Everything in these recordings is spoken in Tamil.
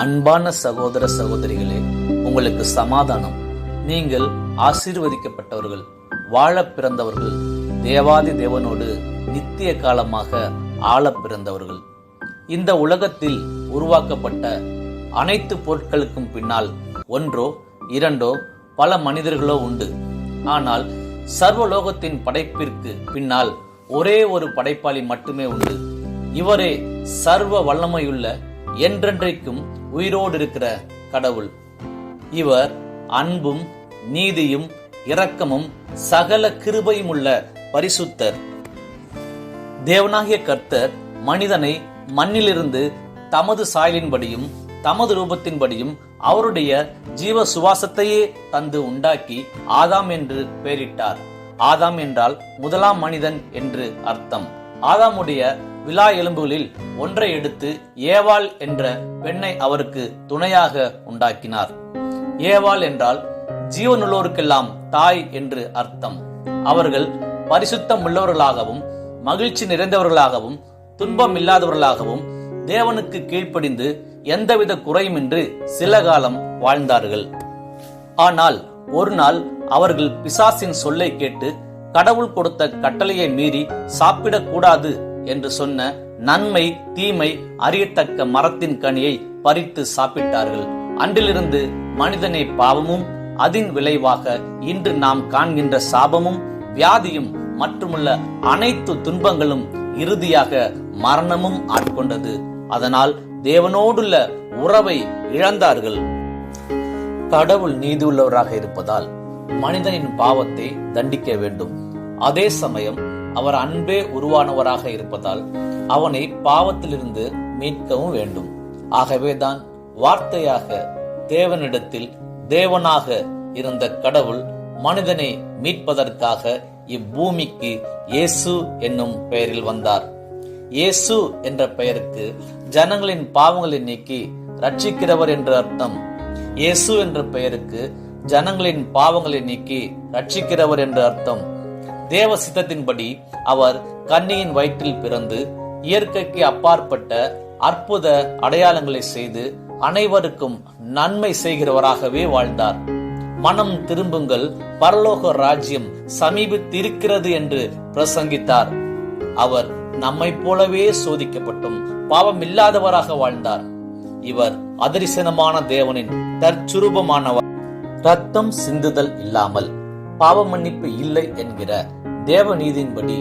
அன்பான சகோதர சகோதரிகளே, உங்களுக்கு சமாதானம். நீங்கள் ஆசீர்வதிக்கப்பட்டவர்கள், வாழ பிறந்தவர்கள், தேவாதி தேவனோடு நித்திய காலமாக ஆள பிறந்தவர்கள். இந்த உலகத்தில் உருவாக்கப்பட்ட அனைத்து பொருட்களுக்கும் பின்னால் ஒன்றோ இரண்டோ பல மனிதர்களோ உண்டு. ஆனால் சர்வலோகத்தின் படைப்பிற்கு பின்னால் ஒரே ஒரு படைப்பாளி மட்டுமே உண்டு. இவரே சர்வ வல்லமையுள்ள, என்றென்றைக்கும் உயிரோடு இருக்கிற கடவுள். இவர் அன்பும் நீதியும் இரக்கமும் சகல கிருபையும் உள்ள பரிசுத்தர். தேவனாகிய கர்த்தர் மனிதனை மண்ணிலிருந்து தமது சாயலின்படியும் தமது ரூபத்தின்படியும் அவருடைய ஜீவ சுவாசத்தையே தந்து உண்டாக்கி ஆதாம் என்று பெயரிட்டார். ஆதாம் என்றால் முதலாம் மனிதன் என்று அர்த்தம். ஆதாமுடைய விலா எலும்புகளில் ஒன்றை எடுத்து ஏவாள் என்ற பெண்ணை அவருக்கு துணையாக உண்டாக்கினார். ஏவாள் என்றால் ஜீவனுள்ளோருக்கெல்லாம் தாய் என்று அர்த்தம். அவர்கள் பரிசுத்தம் உள்ளவர்களாகவும் மகிழ்ச்சி நிறைந்தவர்களாகவும் துன்பம் இல்லாதவர்களாகவும் தேவனுக்கு கீழ்ப்படிந்து எந்தவித குறையுமின்றி சில காலம் வாழ்ந்தார்கள். ஆனால் ஒரு நாள் அவர்கள் பிசாசின் சொல்லை கேட்டு கடவுள் கொடுத்த கட்டளையை மீறி சாப்பிடக்கூடாது என்று சொன்ன நன்மை தீமை அறியத்தக்க மரத்தின் கனியை பறித்து சாப்பிட்டார்கள். அன்றிலிருந்து மனிதனை பாவமும் அதன் விளைவாக இன்று நாம் காண்கின்ற சாபமும் வியாதியும் மற்றுமுள்ள அனைத்து துன்பங்களும் இறுதியாக மரணமும் ஆட்கொண்டது. அதனால் தேவனோடுள்ள உறவை இழந்தார்கள். கடவுள் நீதியுள்ளவராக இருப்பதால் மனிதனின் பாவத்தை தண்டிக்க வேண்டும். அதே சமயம் அவர் அன்பே உருவானவராக இருப்பதால் அவனை பாவத்திலிருந்து மீட்கவும் வேண்டும். ஆகவேதான் வார்த்தையாக தேவனிடத்தில் தேவனாக இருந்த கடவுள் மனிதனை மீட்பதற்காக இப்பூமிக்கு இயேசு என்னும் பெயரில் வந்தார். இயேசு என்ற பெயருக்கு ஜனங்களின் பாவங்களை நீக்கி ரட்சிக்கிறவர் என்று அர்த்தம். இயேசு என்ற பெயருக்கு ஜனங்களின் பாவங்களை நீக்கி ரட்சிக்கிறவர் என்று அர்த்தம். தேவ சித்தத்தின்படி அவர் கன்னியின் வயிற்றில் பிறந்து இயற்கைக்கு அப்பாற்பட்ட அற்புத அடையாளங்களை செய்து அனைவருக்கும் நன்மை செய்கிறவராகவே வாழ்ந்தார். மனம் திரும்புங்கள், பரலோக ராஜ்யம் சமீபித்திருக்கிறது என்று பிரசங்கித்தார். அவர் நம்மை போலவே சோதிக்கப்பட்டும் பாவம் இல்லாதவராக வாழ்ந்தார். இவர் அதரிசனமான தேவனின் தற்சுரூபமானவர். ரத்தம் சிந்துதல் இல்லாமல் பாவ மன்னிப்பு இல்லை என்கிற தேவ நீதியின்படி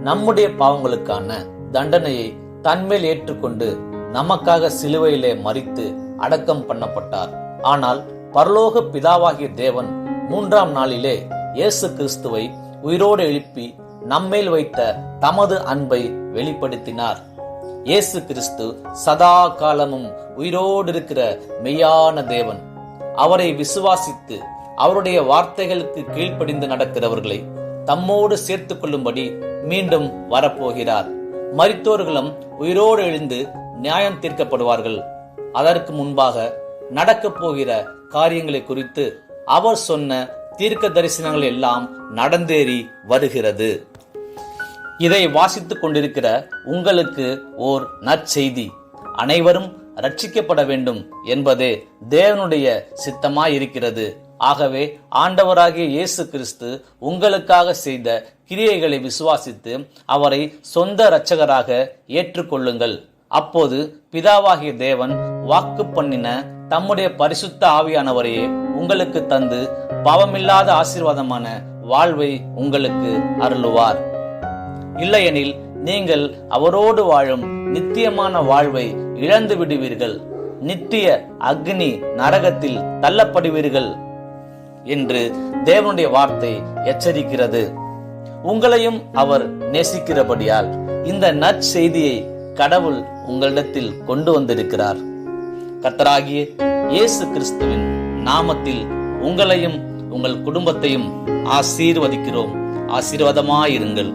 நம்முடைய பாவங்களுக்கான தண்டனையை தன்மேல் ஏற்றுக்கொண்டு நமக்காக சிலுவையிலே மரித்து அடக்கம் பண்ணப்பட்டார். ஆனால் பரலோக பிதாவாகிய தேவன் 3ஆம் நாளிலே இயேசு கிறிஸ்துவை உயிரோடு எழுப்பி நம்மேல் வைத்த தமது அன்பை வெளிப்படுத்தினார். இயேசு கிறிஸ்து சதா காலமும் உயிரோடு இருக்கிற மெய்யான தேவன். அவரை விசுவாசித்து அவருடைய வார்த்தைகளுக்கு கீழ்ப்படிந்து நடக்கிறவர்களை தம்மோடு சேர்த்துக் கொள்ளும்படி மீண்டும் வரப்போகிறார். மரித்தோர்களும் உயிரோடு எழுந்து நியாயம் தீர்க்கப்படுவார்கள். அதற்கு முன்பாக நடக்கப் போகிற காரியங்களை குறித்து அவர் சொன்ன தீர்க்க தரிசனங்கள் எல்லாம் நடந்தேறி வருகிறது. இதை வாசித்துக் கொண்டிருக்கிற உங்களுக்கு ஓர் நற்செய்தி. அனைவரும் ரட்சிக்கப்பட வேண்டும் என்பதே தேவனுடைய சித்தமாயிருக்கிறது. ஆகவே ஆண்டவராகிய இயேசு கிறிஸ்து உங்களுக்காக செய்த கிரியைகளை விசுவாசித்து அவரை சொந்த இரட்சகராக ஏற்றுக்கொள்ளுங்கள். அப்போது பிதாவாகிய தேவன் வாக்கு பண்ணின தம்முடைய பரிசுத்த ஆவியானவரையே உங்களுக்கு தந்து பாவமில்லாத ஆசீர்வாதமான வாழ்வை உங்களுக்கு அருளுவார். இல்லையெனில் நீங்கள் அவரோடு வாழும் நித்தியமான வாழ்வை இழந்து விடுவீர்கள், நித்திய அக்னி நரகத்தில் தள்ளப்படுவீர்கள் என்று தேவனுடைய வார்த்தை எச்சரிக்கிறது. உங்களையும் அவர் நேசிக்கிறபடியால் இந்த நற்செய்தியை கடவுள் உங்களிடத்தில் கொண்டு வந்திருக்கிறார். கர்த்தராகிய இயேசு கிறிஸ்துவின் நாமத்தில் உங்களையும் உங்கள் குடும்பத்தையும் ஆசீர்வதிக்கிறோம். ஆசீர்வாதமாயிருங்கள்.